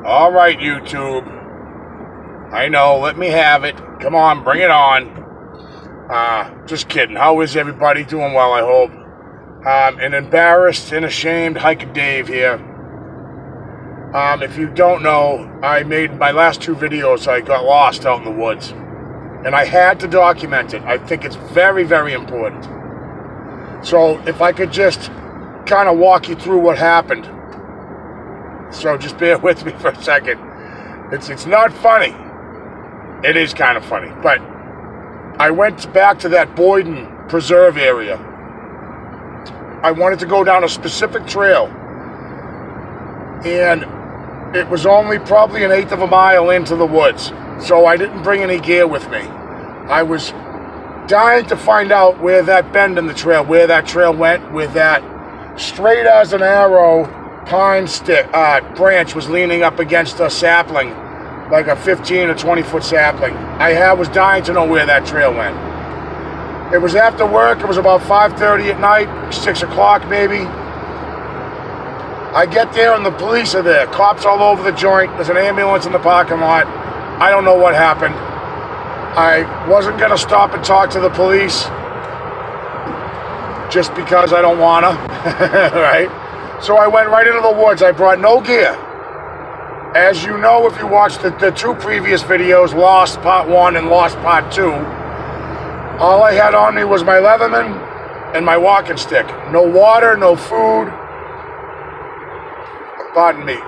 All right, YouTube. I know, let me have it. Come on, bring it on. Just kidding. How is everybody? Doing well, I hope. An embarrassed and ashamed Hiker Dave here. If you don't know, I made my last two videos, I got lost out in the woods. And I had to document it. I think it's very, very important. So if I could just kind of walk you through what happened. So just bear with me for a second. It's not funny. It is kind of funny. But I went back to that Boyden Preserve area. I wanted to go down a specific trail. And it was only probably 1/8 of a mile into the woods. So I didn't bring any gear with me. I was dying to find out where that bend in the trail, where that trail went, where that straight as an arrow pine stick branch was leaning up against a sapling, like a 15 or 20 foot sapling. I was dying to know where that trail went. It was after work. It was about 5:30 at night, 6 o'clock maybe. I get there and the police are there. Cops all over the joint. There's an ambulance in the parking lot. I don't know what happened. I wasn't going to stop and talk to the police just because I don't want to, right? So I went right into the woods. I brought no gear. As you know, if you watched the two previous videos, Lost Part 1 and Lost Part 2, all I had on me was my Leatherman and my walking stick. No water, no food. Pardon me.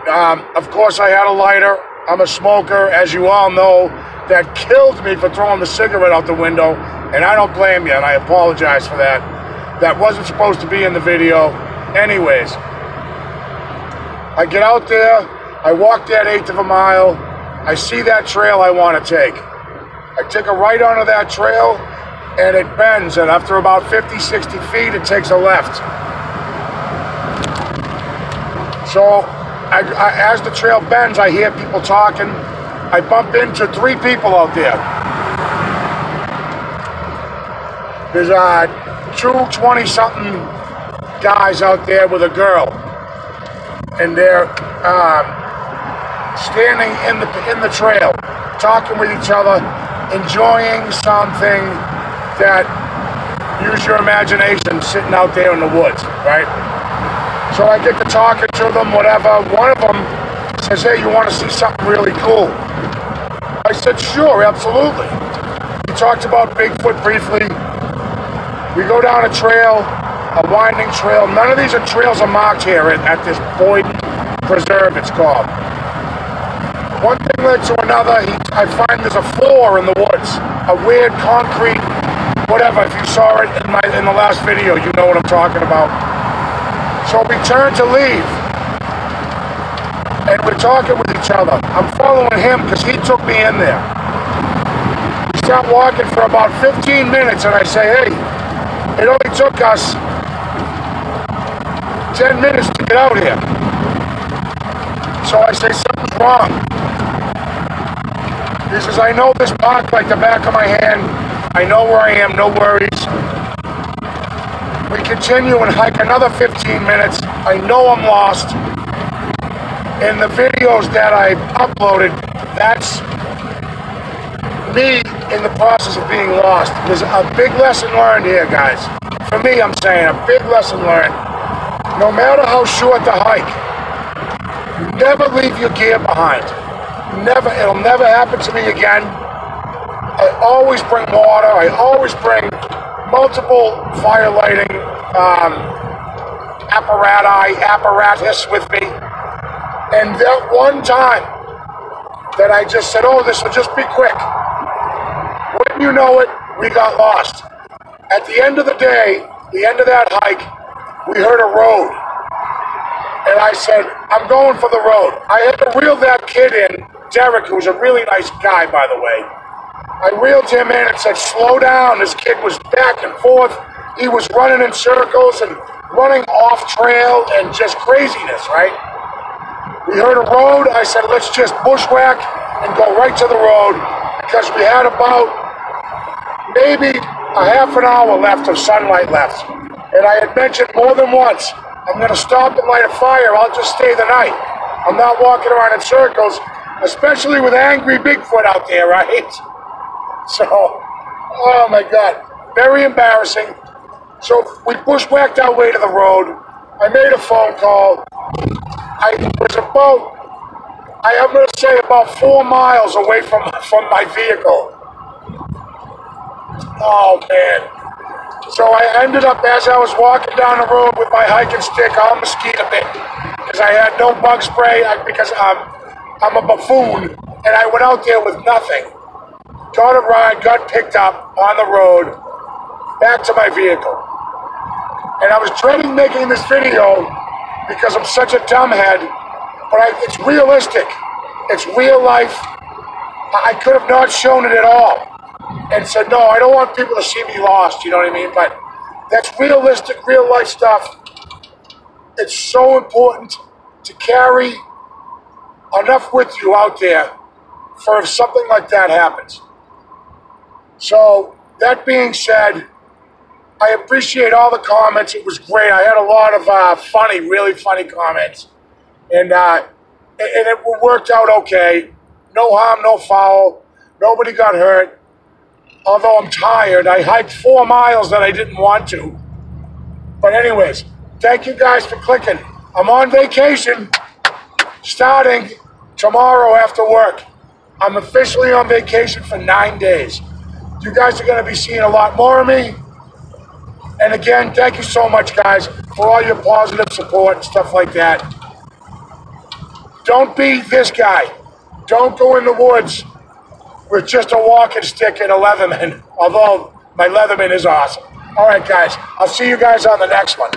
Of course, I had a lighter. I'm a smoker, as you all know. That killed me for throwing the cigarette out the window, and I don't blame you, and I apologize for that. That wasn't supposed to be in the video. Anyways, I get out there, I walk that 1/8 of a mile, I see that trail I want to take. I take a right onto that trail, and it bends, and after about 50, 60 feet, it takes a left. So, as the trail bends, I hear people talking. I bump into 3 people out there. There's 2 20-something guys out there with a girl, and they're standing in the trail, talking with each other, enjoying something that, use your imagination, sitting out there in the woods, right? So I get to talking to them, whatever. One of them says, "Hey, you want to see something really cool?" I said, "Sure, absolutely." He talked about Bigfoot briefly. We go down a trail, a winding trail. None of these trails are marked here at this Boyden Preserve, it's called. One thing led to another. I find there's a floor in the woods, a weird concrete, whatever. If you saw it in the last video, you know what I'm talking about. So we turn to leave, and we're talking with each other. I'm following him because he took me in there. We start walking for about 15 minutes, and I say, "Hey, it only took us 10 minutes to get out here." So I say, "Something's wrong." He says, "I know this park like the back of my hand. I know where I am, no worries." We continue and hike another 15 minutes. I know I'm lost. In the videos that I uploaded, that's me in the process of being lost. There's a big lesson learned here, guys. For me, I'm saying, a big lesson learned. No matter how short the hike, never leave your gear behind. Never. It'll never happen to me again. I always bring water. I always bring multiple fire lighting apparatus with me. And that one time that I just said, "Oh, this will just be quick," wouldn't you know it, we got lost. At the end of the day, the end of that hike, we heard a road. And I said, "I'm going for the road." I had to reel that kid in, Derek, who's a really nice guy, by the way. I reeled him in and said, "Slow down." This kid was back and forth. He was running in circles and running off trail and just craziness, right? We heard a road. I said, "Let's just bushwhack and go right to the road," because we had about maybe a half an hour left of sunlight left. And I had mentioned more than once, "I'm going to stop and light a fire. I'll just stay the night." I'm not walking around in circles, especially with angry Bigfoot out there, right? So, oh my God, very embarrassing. So we bushwhacked our way to the road. I made a phone call. I was about, I'm going to say about 4 miles away from my vehicle. Oh man. So I ended up, as I was walking down the road with my hiking stick, all mosquito bit, because I had no bug spray, because I'm a buffoon, and I went out there with nothing. Got a ride, got picked up on the road, back to my vehicle. And I was dreading making this video because I'm such a dumbhead, but it's realistic. It's real life. I could have not shown it at all and said, no, I don't want people to see me lost, you know what I mean? But that's realistic, real life stuff. It's so important to carry enough with you out there for if something like that happens. So, that being said, I appreciate all the comments. It was great. I had a lot of funny, really funny comments. And it worked out okay. No harm, no foul. Nobody got hurt. Although I'm tired. I hiked 4 miles that I didn't want to. But anyways, thank you guys for clicking. I'm on vacation starting tomorrow after work. I'm officially on vacation for 9 days. You guys are going to be seeing a lot more of me. And again, thank you so much, guys, for all your positive support and stuff like that. Don't be this guy. Don't go in the woods with just a walking stick and a Leatherman, although my Leatherman is awesome. All right, guys, I'll see you guys on the next one.